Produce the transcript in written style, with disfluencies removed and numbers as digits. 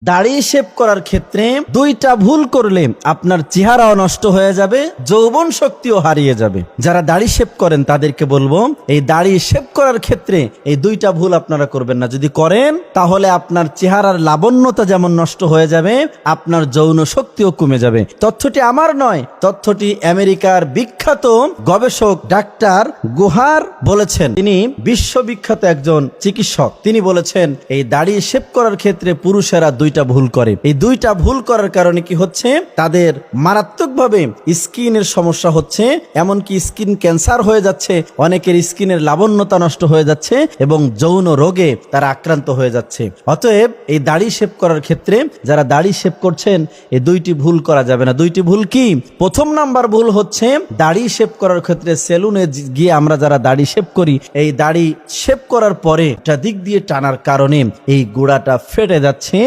দাড়ি শেভ করার ক্ষেত্রে দুইটা ভুল করলে আপনার চেহারাও নষ্ট হয়ে যাবে, যৌবন শক্তিও হারিয়ে যাবে। যারা দাড়ি শেভ করেন তাদেরকে বলবো, এই দাড়ি শেভ করার ক্ষেত্রে এই দুইটা ভুল আপনারা করবেন না। যদি করেন তাহলে আপনার চেহারার লাবণ্যতা যেমন নষ্ট হয়ে যাবে, আপনার যৌন শক্তিও কমে যাবে। তথ্যটি আমার নয়, তথ্যটি আমেরিকার বিখ্যাত গবেষক ডাক্তার গুহার বলেছেন। তিনি বিশ্ববিখ্যাত একজন চিকিৎসক। তিনি বলেছেন এই দাড়ি শেভ করার ক্ষেত্রে পুরুষেরা দুইটা ভুল করে। এই দুইটা ভুল করার কারণে কি হচ্ছে, তাদের মারাত্মকভাবে স্কিনের সমস্যা হচ্ছে, এমনকি স্কিন ক্যান্সার হয়ে যাচ্ছে, অনেকের স্কিনের লাবণ্যতা নষ্ট হয়ে যাচ্ছে এবং যৌন রোগে তারা আক্রান্ত হয়ে যাচ্ছে। অতএব এই দাড়ি শেভ করার ক্ষেত্রে যারা দাড়ি শেভ করছেন এই দুইটি ভুল করা যাবে না। দুইটি ভুল কি? প্রথম নাম্বার ভুল হচ্ছে দাড়ি শেভ করার ক্ষেত্রে সেলুনে গিয়ে আমরা যারা দাড়ি শেভ করি, এই দাড়ি শেভ করার পরে দিক দিয়ে টানার কারণে এই গোড়াটা ফেটে যাচ্ছে।